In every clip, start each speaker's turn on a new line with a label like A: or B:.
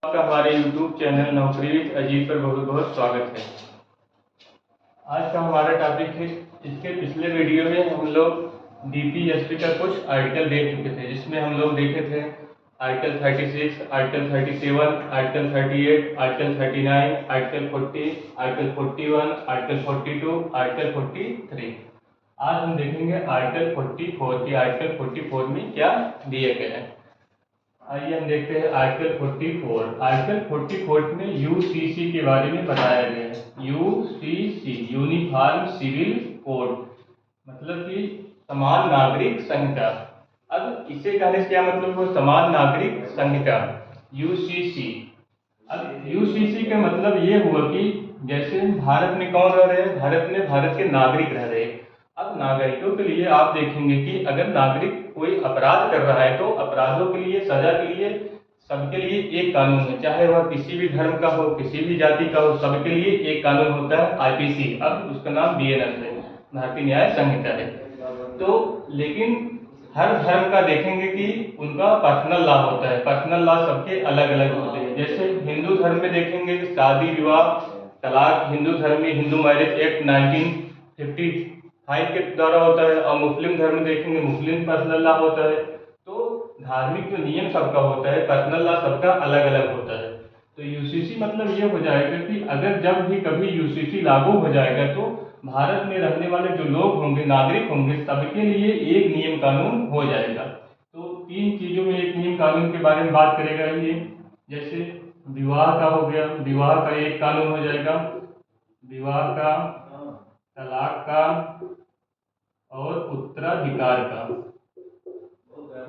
A: आपका हमारे YouTube channel नौकरी विद अजीत पर बहुत बहुत स्वागत है। आज का हमारा टॉपिक है, इसके पिछले वीडियो में हम लोग DPSP का कुछ आर्टिकल देख चुके थे, जिसमें हम लोग देखे थे article 36, article 37, article 38, article 39, article 40, article 41, article 42, article 43। आज हम देखेंगे आर्टिकल 44 की आर्टिकल 44 में क्या दिए गए हैं। आइए हम देखते हैं आर्टिकल 44। आर्टिकल 44 में यूसीसी के बारे में बताया गया है। यूसीसी यूनिफॉर्म सिविल कोड, मतलब कि समान नागरिक संहिता। अब इसे कहने से क्या मतलब हो, समान नागरिक संहिता यूसीसी। अब यूसीसी का मतलब ये हुआ कि जैसे भारत में कौन रह रहे हैं, भारत में भारत के नागरिक रह रहे हैं। अब नागरिकों के लिए आप देखेंगे कि अगर नागरिक कोई अपराध कर रहा है तो अपराधों के लिए, सजा के लिए सबके लिए एक कानून है, चाहे वह किसी भी धर्म का हो, किसी भी जाति का हो, सबके लिए एक कानून होता है, आईपीसी। अब उसका नाम बीएनएस है, भारतीय न्याय संहिता है। तो लेकिन हर धर्म का देखेंगे कि उनका पर्सनल लॉ होता है। पर्सनल लॉ सबके अलग अलग होते हैं। जैसे हिंदू धर्म में देखेंगे कि शादी विवाह तलाक हिंदू धर्म में हिंदू मैरिज एक्ट 1955 के द्वारा होता है, और मुस्लिम धर्म में देखेंगे मुस्लिम पर्सनल लॉ होता है। तो धार्मिक जो नियम सबका होता है, पर्सनल लॉ सबका अलग अलग होता है। तो यूसीसी मतलब ये हो जाएगा कि अगर जब भी कभी यूसीसी लागू हो जाएगा तो भारत में रहने वाले जो लोग होंगे, नागरिक होंगे, सबके लिए एक नियम कानून हो जाएगा। तो तीन चीजों में एक नियम कानून के बारे में बात करेगा ये। जैसे विवाह का हो गया, विवाह का एक कानून हो जाएगा, विवाह का, तलाक का और उत्तराधिकार का।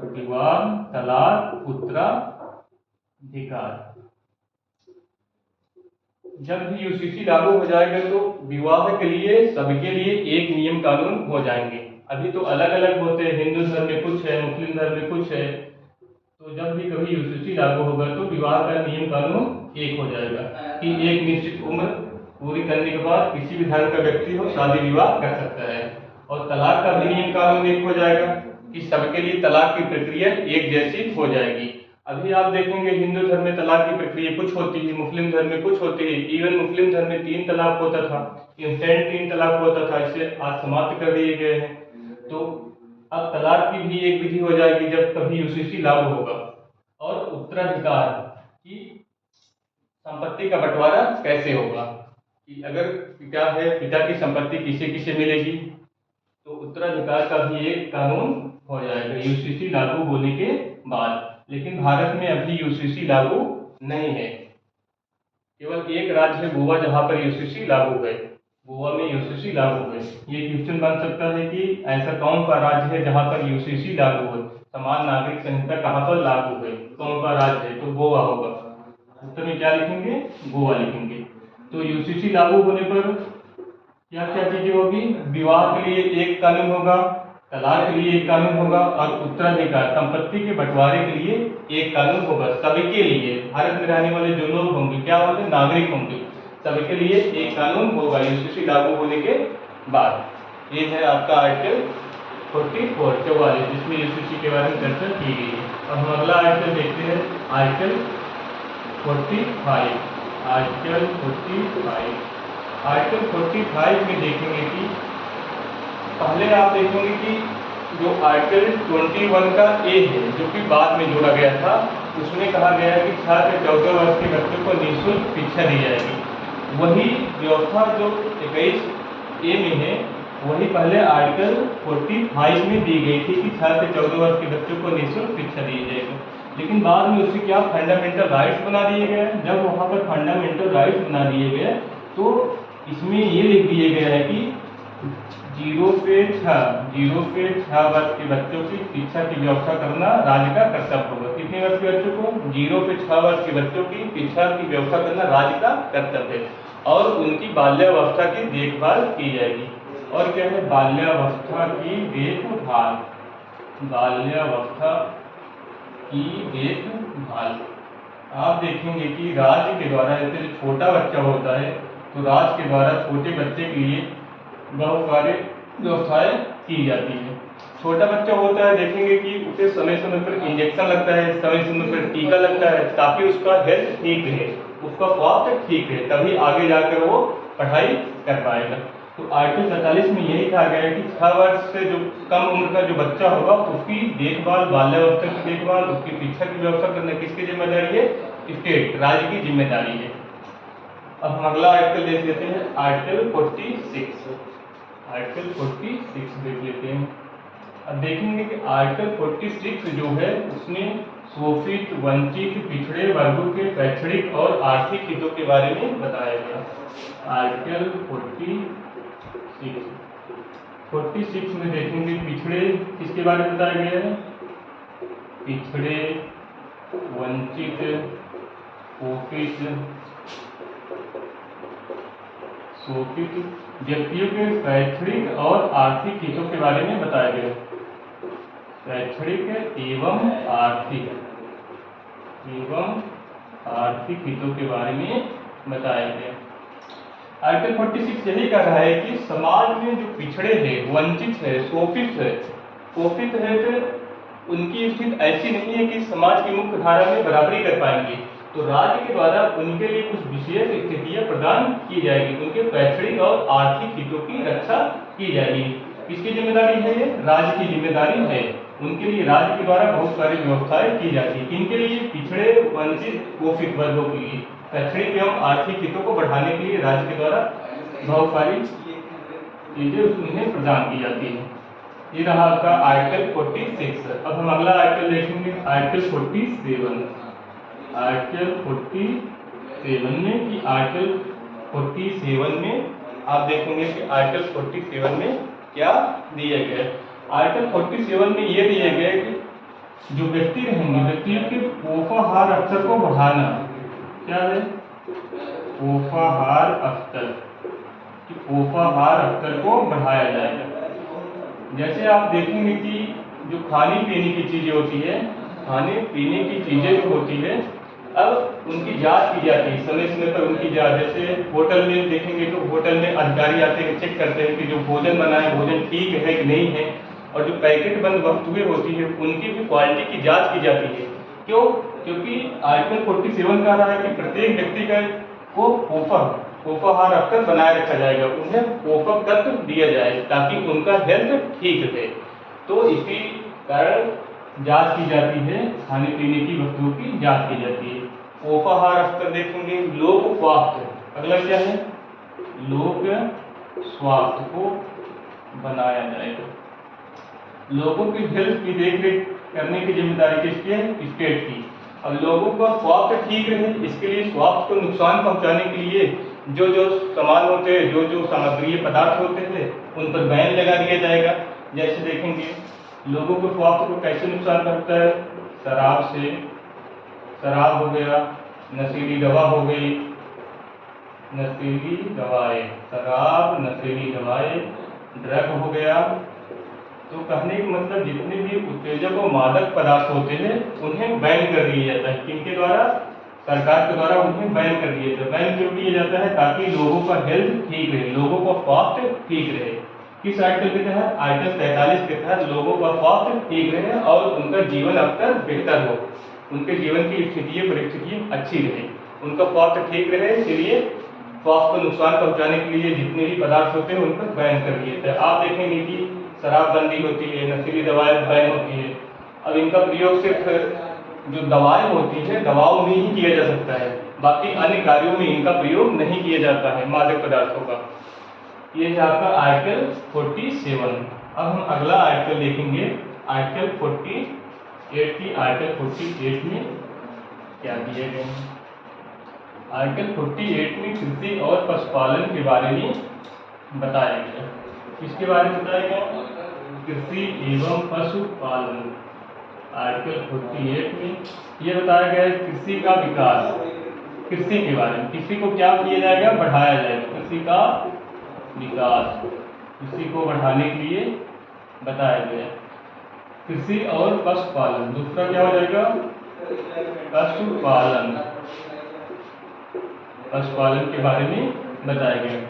A: विवाह, तलाक, उत्तराधिकार। जब भी यूसीसी लागू हो जाएगा तो विवाह के लिए सबके लिए एक नियम कानून हो जाएंगे। अभी तो अलग अलग होते हैं, हिंदू धर्म में कुछ है, मुस्लिम धर्म में कुछ है। तो जब भी कभी यूसीसी लागू होगा तो विवाह का नियम कानून एक हो जाएगा कि एक निश्चित उम्र पूरी करने के बाद किसी भी धर्म का व्यक्ति हो शादी विवाह कर सकता है। और तलाक का भी नियम कानून एक हो जाएगा कि सबके लिए तलाक की प्रक्रिया एक जैसी हो जाएगी। अभी आप देखेंगे हिंदू धर्म में तलाक की प्रक्रिया कुछ होती है, मुस्लिम धर्म में कुछ होती है। इवन मुस्लिम धर्म में 3 तलाक होता था, इंस्टेंट 3 तलाक होता था, इसे आज समाप्त कर दिए गए हैं। तो अब तलाक की भी एक विधि हो जाएगी जब कभी यूसीसी लागू होगा। और उत्तराधिकार की संपत्ति का बंटवारा कैसे होगा, कि अगर पिता है, पिता की संपत्ति किसे किसे मिलेगी, तो उत्तराधिकार का भी एक कानून हो जाएगा यूसीसी लागू होने के बाद। लेकिन भारत में अभी यूसीसी लागू नहीं है। केवल एक राज्य है गोवा जहां पर यूसीसी लागू है। गोवा में यूसीसी लागू है। ये क्वेश्चन बन सकता है कि ऐसा कौन सा राज्य है जहां पर यूसीसी लागू है, समान नागरिक संहिता कहां पर लागू है, कौन सा राज्य है, तो गोवा होगा। उत्तर में क्या लिखेंगे, गोवा लिखेंगे। तो यूसीसी लागू होने पर क्या क्या चीजें होगी, विवाह के लिए एक कानून होगा, तलाक के लिए एक कानून होगा, और उत्तराधिकार संपत्ति के बंटवारे के लिए एक कानून होगा। सबके लिए भारत में रहने वाले जो लोग होंगे, क्या होंगे, नागरिक होंगे, सबके लिए एक कानून होगा यूसीसी लागू होने के बाद। ये है आपका आर्टिकल 44 जिसमें यूसीसी के बारे में चर्चा की गई है। और हम अगला आर्टिकल देखते हैं, आर्टिकल 45। आर्टिकल 45, आर्टिकल 45 में देखेंगे कि पहले आप देखेंगे कि जो आर्टिकल 21 का ए है, जो कि बाद में जोड़ा गया था, उसमें कहा गया है कि 6 से 14 वर्ष के बच्चों को निःशुल्क शिक्षा दी जाएगी। वही व्यवस्था जो 21 ए में है, वही पहले आर्टिकल 45 में दी गई थी कि 6 से 14 वर्ष के बच्चों को निःशुल्क शिक्षा दी जाएगी। लेकिन बाद में उसे क्या फंडामेंटल राइट्स बना दिए गए। जब वहाँ पर फंडामेंटल राइट्स बना दिए गए तो इसमें ये लिख दिए गया है कि 0 से 6 वर्ष के बच्चों की शिक्षा की व्यवस्था करना राज्य का कर्तव्य होगा। कितने वर्ष के बच्चों को, 0 से 6 वर्ष के बच्चों की शिक्षा की व्यवस्था करना राज्य का कर्तव्य है। और उनकी बाल्यावस्था की देखभाल की जाएगी। और क्या है, बाल्यावस्था की देखभाल, बाल्यावस्था की देखभाल। आप देखेंगे कि राज्य के द्वारा, जैसे जो छोटा बच्चा होता है तो राज्य के द्वारा छोटे बच्चे के लिए बहुत सारे व्यवस्थाएं की जाती है। छोटा बच्चा होता है, देखेंगे कि उसे समय समय पर इंजेक्शन लगता है, समय समय पर टीका लगता है, ताकि उसका हेल्थ ठीक रहे, उसका स्वास्थ्य ठीक रहे, तभी आगे जाकर वो पढ़ाई कर पाएगा। तो आर्टिकल 47 में यही कहा गया है कि 6 वर्ष से जो कम उम्र का जो बच्चा होगा उसकी देखभाल, बाल्यावस्था की देखभाल, उसकी शिक्षा की व्यवस्था करना किसकी जिम्मेदारी है? स्टेट, राज्य की जिम्मेदारी है। अब हम अगला आर्टिकल देख लेते हैं, आर्टिकल 46। आर्टिकल 46 देख लेते हैं। अब देखेंगे कि आर्टिकल 46 जो है उसमें शोषित, वंचित, पिछड़े वर्गों के शैक्षणिक और आर्थिक हितों के बारे में बताया गया। आर्टिकल 46 में देखेंगे पिछड़े किसके बारे में बताया गया है? पिछड़े, वंचित, शोषित व्यक्तियों के शैक्षणिक और आर्थिक हितों के बारे में बताया गया। शैक्षणिक एवं आर्थिक हितों के बारे में बताया गया। आर्टिकल 46 यही कह रहा है कि समाज में जो पिछड़े हैं, वंचित है, शोषित है तो उनकी स्थिति ऐसी नहीं है कि समाज की मुख्य धारा में बराबरी कर पाएंगे, तो राज्य के द्वारा उनके लिए कुछ विशेष स्थितियां प्रदान की जाएगी, उनके शैक्षणिक और आर्थिक हितों की रक्षा की जाएगी। किसकी जिम्मेदारी है? ये राज्य की जिम्मेदारी है। उनके लिए राज्य के द्वारा बहुत सारी व्यवस्थाएं की जाती है। किनके लिए? पिछड़े, वंचित, शोषित वर्गों के लिए शैक्षणिक एवं आर्थिक हितों को बढ़ाने के लिए राज्य के द्वारा बहुत सारी चीजें उन्हें प्रदान की जाती है। ये रहा आपका आर्टिकल 46। अब हम अगला आर्टिकल देखेंगे, आर्टिकल 47। आर्टिकल 47 में कि आर्टिकल 47 में आप देखेंगे कि आर्टिकल 47 में क्या दिया गया है। आर्टिकल 47 में यह दिया गया है कि जो व्यक्ति रहेंगे, व्यक्तियों के पोषाहार स्तर को बढ़ाना। क्या है? पोषाहार स्तर, कि पोषाहार स्तर को बढ़ाया जाएगा। जैसे आप देखेंगे कि जो खाने पीने की चीजें होती है, खाने पीने की चीजें जो होती है, अब उनकी जांच की जाती है, समय समय पर उनकी जांच। जैसे होटल में देखेंगे तो होटल में अधिकारी आते हैं, चेक करते हैं कि जो भोजन बना है भोजन ठीक है कि नहीं है, और जो पैकेट बंद वस्तुएं होती है उनकी भी क्वालिटी की जांच की जाती है। क्यों? क्योंकि आर्टिकल 47 कह रहा है कि प्रत्येक व्यक्ति को पोषाहार स्तर बनाए रखा जाएगा, उन्हें पोषक तत्व दिया जाए ताकि उनका हेल्थ ठीक रहे। तो इसी कारण जांच की जाती है, खाने पीने की वस्तुओं की जांच की जाती है। पोषाहार स्तर देखेंगे, लोक स्वास्थ्य, अगला क्या है? लोक स्वास्थ्य को बनाया जाएगा। लोगों की हेल्थ की देखरेख करने की जिम्मेदारी किसकी है? स्टेट की। अब लोगों का स्वास्थ्य ठीक रहे, इसके लिए स्वास्थ्य को नुकसान पहुंचाने के लिए जो जो सामान होते हैं, जो जो सामग्री पदार्थ होते हैं, उन पर बैन लगा दिया जाएगा। जैसे देखेंगे लोगों को स्वास्थ्य को कैसे नुकसान पहुंचता है? शराब से, शराब हो गया, नशीली दवा हो गई, नशीली दवाएं, शराब, नशीली दवाएं, ड्रग हो गया। तो कहने का मतलब जितने भी उत्तेजक और मादक पदार्थ होते हैं उन्हें बैन कर दिया जाता है। किनके द्वारा? सरकार के द्वारा उन्हें बैन कर दिया जाता है। बैन क्यों किया जाता है? ताकि लोगों का हेल्थ ठीक रहे, लोगों का स्वास्थ्य ठीक रहे। किस आर्टिकल के तहत? आर्टिकल 43 के तहत लोगों का स्वास्थ्य ठीक रहे और उनका जीवन स्तर बेहतर हो, उनके जीवन की स्थितियाँ परिस्थितियाँ अच्छी रहे, उनका स्वास्थ्य ठीक रहे। इसलिए स्वास्थ्य को नुकसान पहुंचाने के लिए जितने भी पदार्थ होते हैं उन पर बैन कर दिए जाते हैं। आप देखेंगे कि शराबबंदी होती है, नशीली दवाएं बैन होती है। अब इनका प्रयोग सिर्फ जो दवाएं होती है दवाओं में ही किया जा सकता है, बाकी अन्य कार्यों में इनका प्रयोग नहीं किया जाता है मादक पदार्थों का। ये है आपका आर्टिकल 47। अब हम अगला आर्टिकल देखेंगे, आर्टिकल 48 की। आर्टिकल 48 में क्या दिए गए हैं? आर्टिकल 48 में कृषि और पशुपालन के बारे में बताया गया। किसके बारे में बताया गया? कृषि एवं पशुपालन। आर्टिकल 48 में यह बताया गया है कृषि का विकास, कृषि के बारे में। कृषि को क्या किया जाएगा? बढ़ाया जाएगा। कृषि का विकास, कृषि को बढ़ाने के लिए बताया गया। कृषि और पशुपालन, दूसरा क्या हो जाएगा? पशुपालन, पशुपालन के बारे में बताया गया।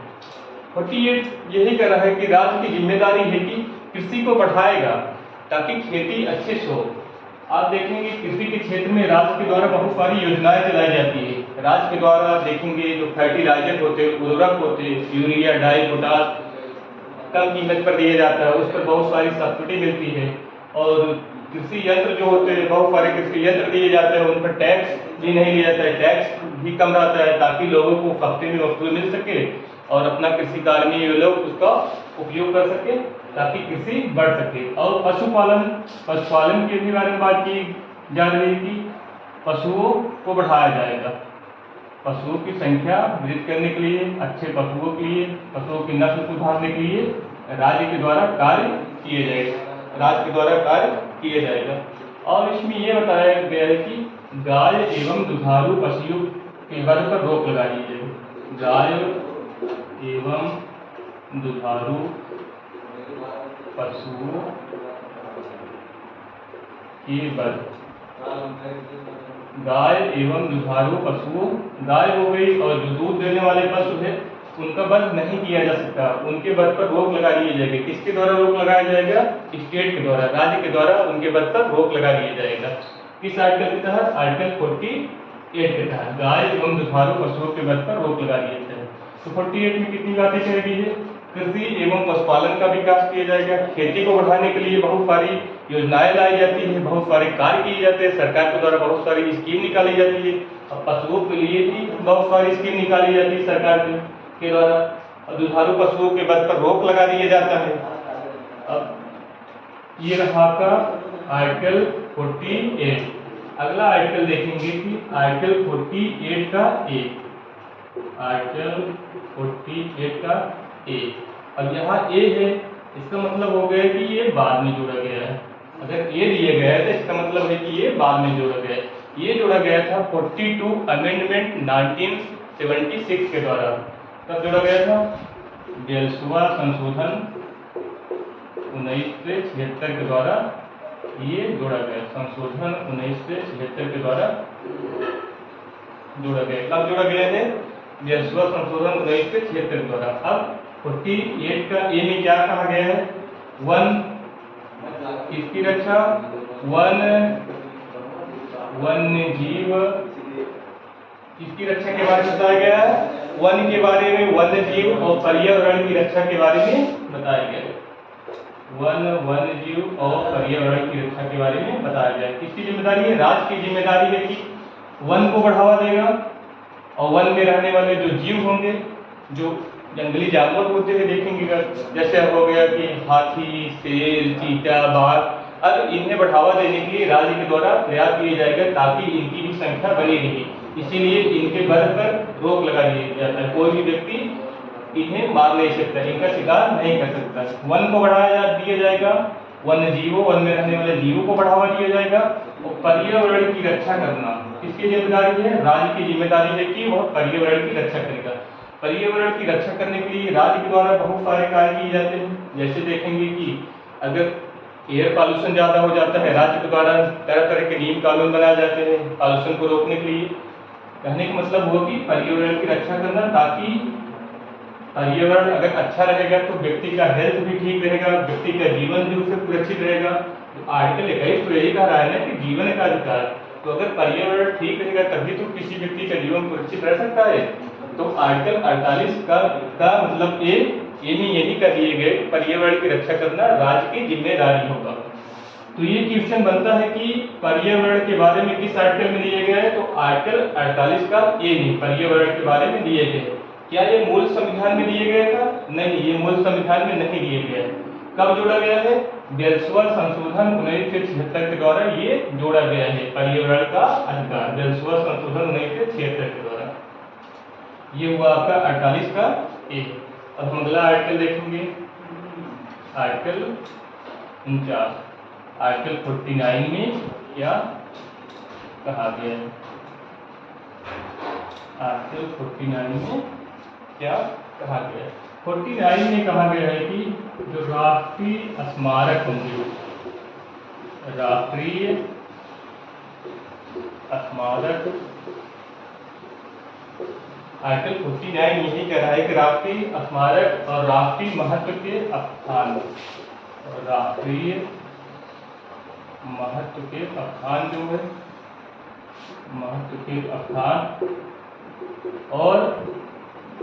A: 48 यही कह रहा है कि राज्य की जिम्मेदारी है कि कृषि को बढ़ाएगा ताकि खेती अच्छे से हो। आप देखेंगे कृषि के क्षेत्र में राज्य के द्वारा बहुत सारी योजनाएं चलाई जाती है। राज्य के द्वारा देखेंगे जो फर्टिलाइजर होते, उर्वरक होते, यूरिया, डाई, पोटाश कम कीमत पर दिया जाता है, उस पर बहुत सारी सब्सिडी मिलती है। और कृषि यंत्र जो होते हैं, बहुत सारे कृषि यंत्र दिए जाते हैं, उन पर टैक्स भी नहीं लिया जाता है, टैक्स भी कम रहता है ताकि लोगों को सस्ते में वस्तुएं मिल सके और अपना कृषि कार्य में ये लोग उसका उपयोग कर सके ताकि कृषि बढ़ सके। और पशुपालन के भी बारे में बात की जा रही है कि पशुओं को बढ़ाया जाएगा। पशुओं की संख्या वृद्धि करने के लिए, अच्छे पशुओं के लिए, पशुओं की नस्ल सुधारने के लिए राज्य के द्वारा कार्य किया जाएगा। और इसमें यह बताया गया है कि गाय एवं दुधारू पशुओं के वध पर रोक लगाई जाएगी। गाय एवं दुधारू पशुओं के वध, गाय एवं दुधारू पशुओं, गाय हो गई और जो दूध देने वाले पशु है उनका वध नहीं किया जा सकता, उनके वध पर रोक लगा दी जाएगी। किसके द्वारा रोक लगाया जाएगा? स्टेट के द्वारा, राज्य के द्वारा उनके वध पर रोक लगा दिया जाएगा। किस आर्टिकल के तहत? आर्टिकल 48 के तहत गाय एवं दुधारू पशुओं के वध पर रोक लगा दिया जाएगा। तो 48 में कितनी बातें कही गई है? कृषि एवं पशुपालन का विकास किया जाएगा। खेती को बढ़ाने के लिए बहुत सारी योजनाएं लाई जाती है, बहुत सारे कार्य किए जाते हैं, सरकार के द्वारा बहुत सारी स्कीम निकाली जाती है। और पशुओं के लिए भी बहुत सारी स्कीम निकाली जाती है सरकार के द्वारा। और दुधारू पशुओं के वध पर रोक लगा दिया जाता है। अब ये रहा का आर्टिकल 48। अगला आर्टिकल देखेंगे कि आर्टिकल 48 का ए, आर्टिकल 48 का ए। अब यहाँ ए है, इसका मतलब हो गया कि ये बाद में जोड़ा गया है। अगर ए दिया गया है तो इसका मतलब है कि ये बाद में जोड़ा गया है। ये जोड़ा गया था 42 अमेंडमेंट 1976 के द्वारा। कब जोड़ा गया था? 42वां संशोधन 1976 के द्वारा ये जोड़ा गया। संशोधन 1976 के द्वारा जोड़ा गया। कब जोड़ा गया है? 42वां संशोधन 1976 के द्वारा। अब 48 का ए में क्या कहा गया है? वन इसकी रक्षा, वन्य जीव इसकी रक्षा के बारे में बताया गया है। वन के बारे में, वन्य जीव और पर्यावरण की रक्षा के बारे में बताया गया है। वन्य जीव और पर्यावरण की रक्षा के बारे में बताया गया है। किसकी जिम्मेदारी है? राज्य की जिम्मेदारी है कि वन को बढ़ावा देगा और वन में रहने वाले जो जीव होंगे, जो जंगली जानवर होते हैं, देखेंगे जैसे हो गया कि हाथी, शेर, चीता, बाघ, अब इन्हें बढ़ावा देने के लिए राज्य के द्वारा प्रयास किया जाएगा ताकि इनकी भी संख्या बनी रहे। इसीलिए इनके वध पर रोक लगा दिया जाता है। कोई भी व्यक्ति इन्हें मार नहीं सकता, इनका शिकार नहीं कर सकता। वन को बढ़ाया दिया जाएगा, वन्य जीवों, वन में रहने वाले जीवों को बढ़ावा दिया जाएगा। और पर्यावरण की रक्षा करना किसकी जिम्मेदारी है? राज्य की जिम्मेदारी है कि वह पर्यावरण की रक्षा करेगा। पर्यावरण की रक्षा करने के लिए राज्य के द्वारा बहुत सारे कार्य किए जाते हैं। जैसे देखेंगे कि अगर एयर पॉल्यूशन ज़्यादा हो जाता है, राज्य के द्वारा तरह तरह के नियम कानून बनाए जाते हैं पॉल्यूशन को रोकने के लिए। कहने का मतलब हुआ कि पर्यावरण की रक्षा करना, ताकि पर्यावरण अगर अच्छा रहेगा तो व्यक्ति का हेल्थ भी ठीक रहेगा, व्यक्ति का जीवन भी उससे सुरक्षित रहेगा। तो आर्टिकल 21 तो यही कह रहा है ना कि जीवन का अधिकार। तो अगर पर्यावरण ठीक रहेगा तभी तो किसी व्यक्ति का जीवन सुरक्षित रह सकता है। तो आर्टिकल 48 का मतलब ए में यही कर दिए गए, पर्यावरण की रक्षा करना राज्य की जिम्मेदारी होगा। तो ये क्वेश्चन बनता है कि पर्यावरण के बारे में किस आर्टिकल में दिए गए हैं? तो आर्टिकल 48 का ए में पर्यावरण के बारे में दिए गए। क्या ये मूल संविधान में दिए गए था? नहीं, ये मूल संविधान में नहीं दिए गए। कब जोड़ा गया है? 42वां संशोधन 1976 के द्वारा ये जोड़ा गया है पर्यावरण का अधिकार। 42वां संशोधन 1976 के द्वारा ये हुआ आपका 48 का ए। अब हम अगला आर्टिकल देखेंगे, आर्टिकल 49। आर्टिकल 49 में क्या कहा गया है? आर्टिकल 49 में क्या कहा गया है? 49 में कहा गया है कि जो राष्ट्रीय स्मारक होंगे, राष्ट्रीय स्मारक, आर्टिकल 49 यही कह रहा है कि राष्ट्रीय स्मारक और राष्ट्रीय महत्व के स्थान, और राष्ट्रीय महत्व के स्थान जो है, महत्व के स्थान और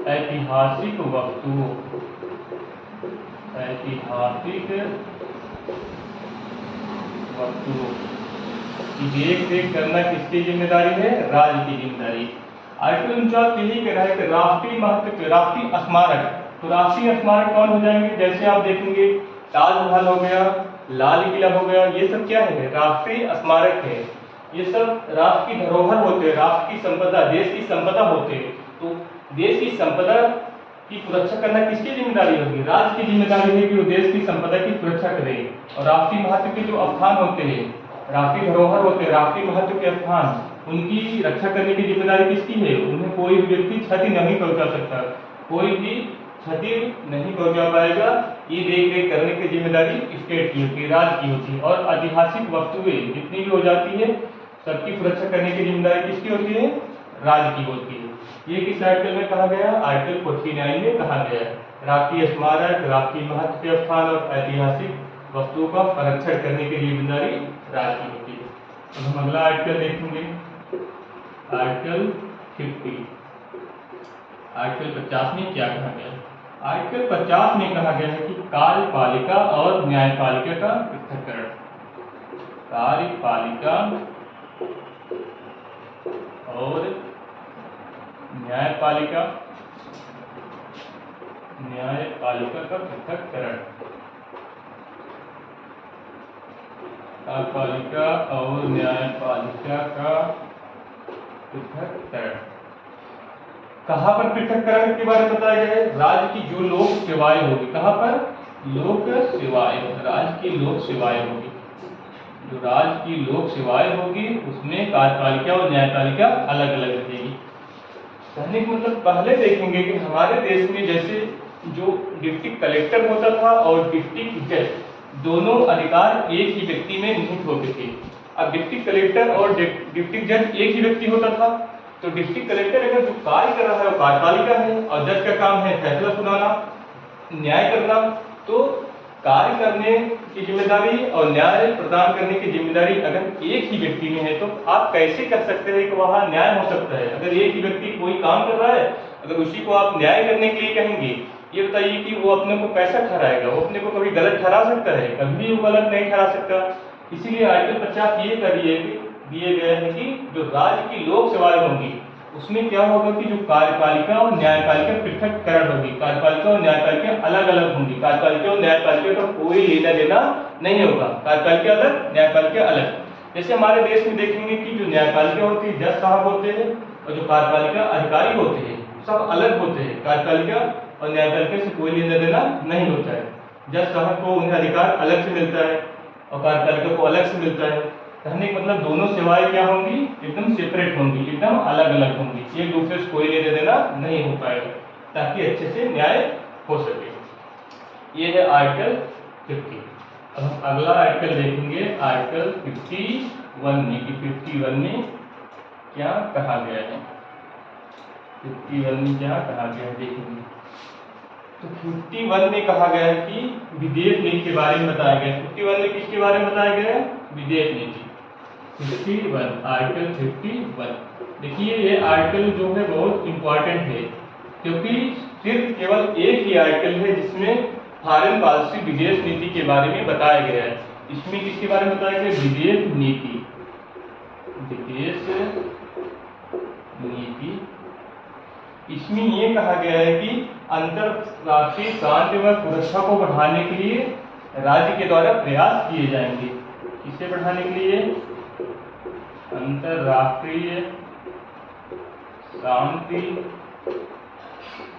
A: ऐतिहासिक वस्तुओं, ऐतिहासिक वस्तुओं की देख रेख करना किसकी जिम्मेदारी है? राज्य की जिम्मेदारी। आर्टिकल 49 यही कह रहा है कि राष्ट्रीय महत्व के राष्ट्रीय स्मारक, तो राष्ट्रीय स्मारक कौन हो जाएंगे? जैसे आप देखेंगे ताजमहल हो गया, लाल किला हो गया, ये सब क्या है? राष्ट्रीय स्मारक है। ये सब राष्ट्र की धरोहर होते हैं, राष्ट्र की संपदा, देश की संपदा होते हैं। तो देश की संपदा की सुरक्षा करना किसकी जिम्मेदारी होगी? राज्य की जिम्मेदारी है कि वो देश की संपदा की सुरक्षा करे। और राष्ट्रीय महत्व के जो स्थान होते हैं, राष्ट्रीय धरोहर होते हैं, राष्ट्रीय महत्व के स्थान, उनकी रक्षा करने की जिम्मेदारी किसकी है? उन्हें कोई व्यक्ति क्षति नहीं पहुंचा सकता, कोई भी क्षति नहीं पहुंचा पाएगा। ये देख रेख करने की जिम्मेदारी स्टेट की होती है, राज्य की होती है। और ऐतिहासिक वस्तुएं जितनी भी हो जाती है, सबकी सुरक्षा करने की जिम्मेदारी किसकी होती है? राज्य की होती है। ये किस आर्टिकल में कहा गया? आर्टिकल 49 में कहा गया है। राष्ट्रीय स्मारक, राष्ट्रीय महत्व के स्थान और ऐतिहासिक वस्तुओं का संरक्षण करने की जिम्मेदारी राज्य की होती है। अब हम अगला आर्टिकल देखेंगे, आर्टिकल 50। आर्टिकल 50 में क्या कहा गया है? आर्टिकल 50 में कहा गया है कि कार्यपालिका और न्यायपालिका का पृथक्करण। कार्यपालिका और न्यायपालिका का पृथक्करण। कार्यपालिका और न्यायपालिका का पृथक्करण। कहाँ पर पृथक्करण के बारे में बताया गया है? राज्य की जो लोक सेवाएं होगी, कहाँ पर? लोक सेवाएं, राज्य की लोक सेवाएं होगी। जो राज्य की लोक सेवाएं होगी उसमें कार्यपालिका और न्यायपालिका अलग अलग रहेगी। कहने का मतलब पहले देखेंगे कि हमारे देश में जैसे जो डिस्ट्रिक्ट कलेक्टर होता था और डिस्ट्रिक्ट जज, दोनों अधिकार एक ही व्यक्ति में निहित होते थे। अब डिस्ट्रिक्ट कलेक्टर और डिस्ट्रिक्ट जज एक ही व्यक्ति होता था, तो डिस्ट्रिक्ट कलेक्टर अगर जो कार्य कर रहा है वो कार्यपालिका है और जज का काम है फैसला सुनाना, न्याय करना। तो कार्य करने की जिम्मेदारी और न्याय प्रदान करने की जिम्मेदारी अगर एक ही व्यक्ति में है, तो आप कैसे कर सकते हैं कि वहाँ न्याय हो सकता है? अगर एक ही व्यक्ति कोई काम कर रहा है, अगर उसी को आप न्याय करने के लिए कहेंगे, ये बताइए कि वो अपने को कैसा ठहराएगा? वो अपने को कभी गलत ठहरा सकता है? कभी वो गलत नहीं ठहरा सकता। इसीलिए आर्टिकल 50 ये दिए गए हैं कि जो राज्य की लोक सेवाएं होंगी उसमें क्या होगा कि जो कार्यपालिका और न्यायपालिका पृथक्करण होगी, कार्यपालिका और न्यायपालिका अलग अलग होंगी। कार्यपालिका और न्यायपालिका का कोई लेना देना नहीं होगा, कार्यपालिका अलग, न्यायपालिका अलग। जैसे हमारे देश में देखेंगे कि जो न्यायपालिका होती है, जज साहब होते हैं, और जो कार्यपालिका अधिकारी होते हैं सब अलग होते हैं। कार्यपालिका और न्यायपालिका से कोई लेना देना नहीं होता है। जज साहब को उन्हें अधिकार अलग से मिलता है और कार्यपालिका को अलग से मिलता है। कहने का मतलब दोनों सेवाएं क्या होंगी? एकदम सेपरेट होंगी, एकदम अलग अलग होंगी, एक दूसरे से कोई लेना देना नहीं हो पाएगा, ताकि अच्छे से न्याय हो सके। ये है आर्टिकल 50। अब हम अगला आर्टिकल देखेंगे, आर्टिकल 51 में कि 51 में क्या कहा गया है। 51 में क्या कहा गया है देखेंगे। तो 51 में कहा गया है कि विदेश नीति के बारे में बताया गया है। 51 में किसके बारे में बताया गया है? विदेश नीति। 51, आर्टिकल 51। देखिए ये आर्टिकल जो है बहुत इंपॉर्टेंट है, क्योंकि सिर्फ केवल एक ही आर्टिकल है जिसमें फॉरेन पॉलिसी, विदेश नीति के बारे में बताया गया है। इसमें किसके बारे में बताया गया? विदेश नीति। विदेश नीति। इसमें ये कहा गया है कि अंतरराष्ट्रीय शांति व सुरक्षा को बढ़ाने के लिए राज्य के द्वारा प्रयास किए जाएंगे। किसे बढ़ाने के लिए? अंतरराष्ट्रीय शांति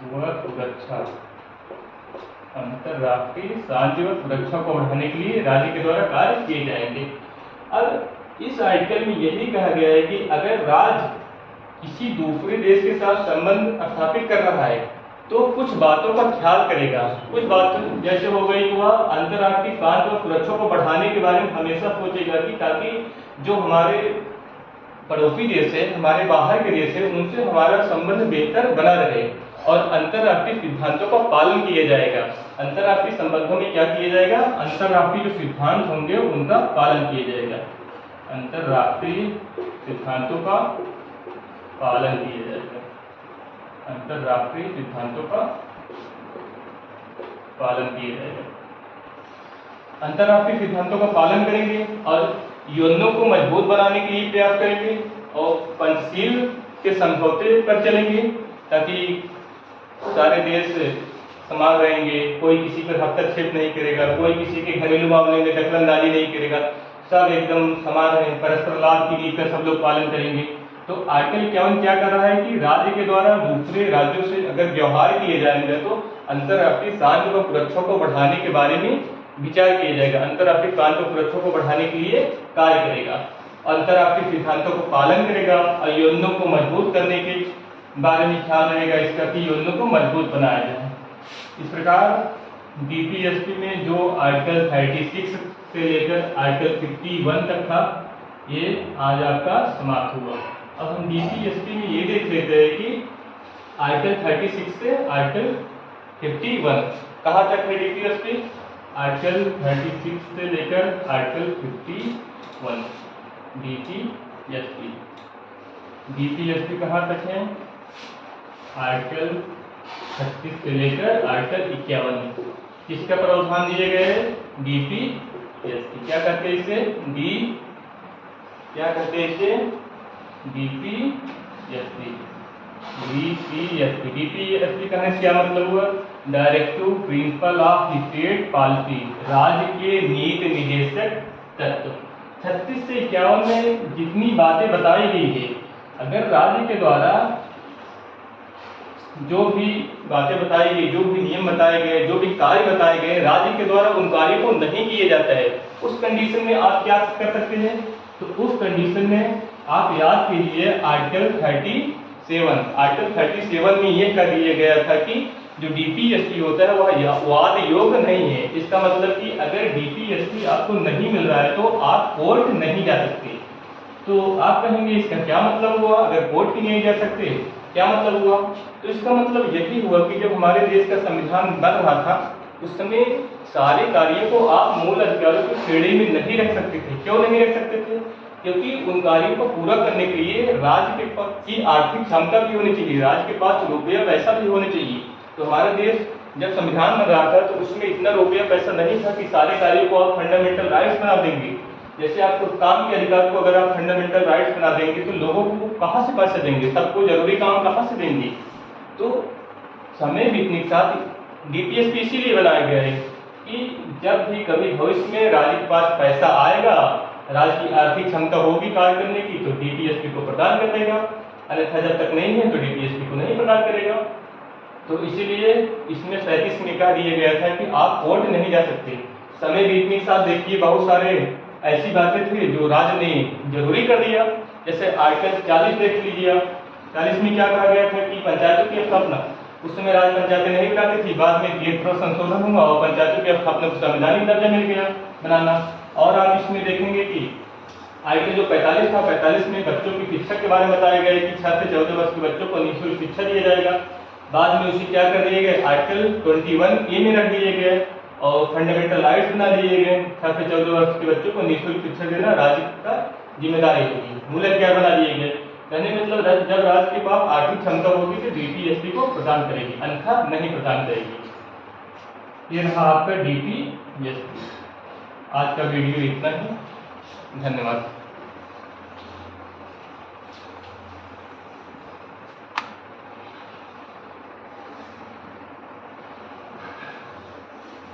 A: व सुरक्षा। अंतरराष्ट्रीय शांति व सुरक्षा को बढ़ाने के लिए राज्य के द्वारा कार्य किए जाएंगे। अब इस आर्टिकल में यही कहा गया है कि अगर राज्य किसी दूसरे देश के साथ संबंध स्थापित कर रहा है तो कुछ बातों का ख्याल करेगा। कुछ बातें जैसे हो गई कि वह अंतरराष्ट्रीय शांति और सुरक्षा को बढ़ाने के बारे में हमेशा सोचेगा कि ताकि जो हमारे पड़ोसी देश है, हमारे बाहर के देश है, उनसे हमारा संबंध बेहतर बना रहे और अंतरराष्ट्रीय सिद्धांतों का पालन किया जाएगा। अंतर्राष्ट्रीय संबंधों में क्या किया जाएगा, अंतर्राष्ट्रीय जो सिद्धांत होंगे उनका पालन किया जाएगा, अंतर्राष्ट्रीय सिद्धांतों का पालन किया जाएगा, अंतर्राष्ट्रीय सिद्धांतों का पालन किया जाएगा। अंतर्राष्ट्रीय सिद्धांतों का पालन करेंगे और यूएनओ को मजबूत बनाने के लिए प्रयास करेंगे और पंचशील के समझौते पर चलेंगे ताकि सारे देश समान रहेंगे, कोई किसी पर हस्तक्षेप नहीं करेगा, कोई किसी के घरेलू मामले में दखलंदाजी नहीं करेगा, सब एकदम समान रहेंगे, परस्पर लाभ की नीति का सब लोग पालन करेंगे। तो आर्टिकल 51 क्या कर रहा है कि राज्य के द्वारा दूसरे राज्यों से अगर व्यवहार किए जाएंगे तो अंतर्राष्ट्रीय शांति व सुरक्षा को बढ़ाने के बारे में विचार किया जाएगा, अंतर्राष्ट्रीय शांति व सुरक्षा को बढ़ाने के लिए कार्य करेगा, अंतर्राष्ट्रीय सिद्धांतों को पालन करेगा और यूएनओ को मजबूत करने के बारे में ख्याल रहेगा इसका कि यूएनओ को मजबूत बनाया जाए। इस प्रकार डीपीएसपी में जो आर्टिकल 36 से लेकर आर्टिकल 51 तक था ये आज आपका समाप्त हुआ। अब हम डीपीएसपी में ये देख लेते हैं कि आर्टिकल 36 से आर्टिकल 51 कहाँ तक है डीपीएसपी, आर्टिकल 36 से लेकर आर्टिकल 51 डीपीएसपी। डीपीएसपी कहाँ तक है, आर्टिकल 36 से लेकर आर्टिकल 51 किसका प्रावधान दिए गए, डीपीएसपी। क्या करते हैं इसे, क्या करते हैं इसे, डीपीएसपी। डीपीएसपी कहने से क्या मतलब हुआ, directive principle of state policy, राज्य के नीति निर्देशक तत्व। 36 से 51 में जितनी बातें बताई गई है, अगर राज्य के द्वारा जो भी बातें बताई गई, जो भी नियम बताए गए, जो भी कार्य बताए गए, राज्य के द्वारा उन कार्यों को नहीं किए जाता है, उस कंडीशन में आप क्या कर सकते हैं, तो उस कंडीशन में आप याद कीजिए आर्टिकल 37 में ये कर दिया गया था कि जो डीपीएसपी होता है वह वाद योग्य नहीं है। इसका मतलब कि अगर डीपीएसपी आपको नहीं मिल रहा है तो आप कोर्ट नहीं जा सकते। तो आप कहेंगे इसका क्या मतलब हुआ, अगर कोर्ट की नहीं जा सकते क्या मतलब हुआ, तो इसका मतलब यही हुआ कि जब हमारे देश का संविधान बन रहा था उस समय सारे कार्यों को आप मूल अधिकारों की श्रेणी में नहीं रख सकते थे। क्यों नहीं रख सकते थे, क्योंकि उन कार्यों को पूरा करने के लिए राज्य के पास की आर्थिक क्षमता भी होनी चाहिए, राज्य के पास रुपया पैसा भी होने चाहिए। तो हमारा देश जब संविधान बन रहा था तो उसमें इतना रुपया पैसा नहीं था कि सारे कार्यों को आप फंडामेंटल राइट्स बना देंगे। जैसे आपको काम के अधिकार को अगर आप फंडामेंटल राइट्स बना देंगे तो लोगों को कहाँ से पैसे देंगे, सबको जरूरी काम कहाँ से देंगे। तो समय बीतने के साथ डीपीएसपी इसीलिए बनाया गया है कि जब भी कभी भविष्य में राज्य के पास पैसा आएगा, राज्य की आर्थिक क्षमता होगी कार्य करने की, तो डीपीएसपी को प्रदान कर देगा, अन्यथा जब तक नहीं है तो डीपीएसपी को नहीं प्रदान करेगा। तो इसीलिए इसमें 37 में कह दिया गया था कि आप कोर्ट नहीं जा सकते। समय बीतने के साथ देखिए बहुत सारे ऐसी बातें थी जो राज्य ने जरूरी कर दिया। जैसे आर्टिकल 40 देख लीजिए, 40 में क्या कहा गया था कि पंचायतों की स्थापना, उस समय राज्य पंचायतें नहीं बनाती थी, बाद में एक संशोधन हुआ और पंचायतों की स्थापना को संवैधानिक दर्जा मिल गया बनाना। और आप इसमें देखेंगे कि आर्टिकल जो 45 था, 45 में बच्चों की शिक्षा के बारे में बताया गया कि 6 से 14 वर्ष के बच्चों को निःशुल्क शिक्षा दिया जाएगा। बाद में उसे क्या कर दिए गए, आर्टिकल 21A में रख दिए गए और फंडामेंटल राइट्स बना दिए गए, 6 से 14 वर्ष के बच्चों को निःशुल्क शिक्षा देना राज्य का जिम्मेदारी होगी, मूल अधिकार बना दिए गए। कहने मतलब जब राज्य के पास आर्थिक क्षमता होगी तो डीपीएसपी को प्रदान करेगी, अन्यथा नहीं प्रदान करेगी। ये रहा आपका डीपीएसपी। आज का वीडियो इतना ही, धन्यवाद।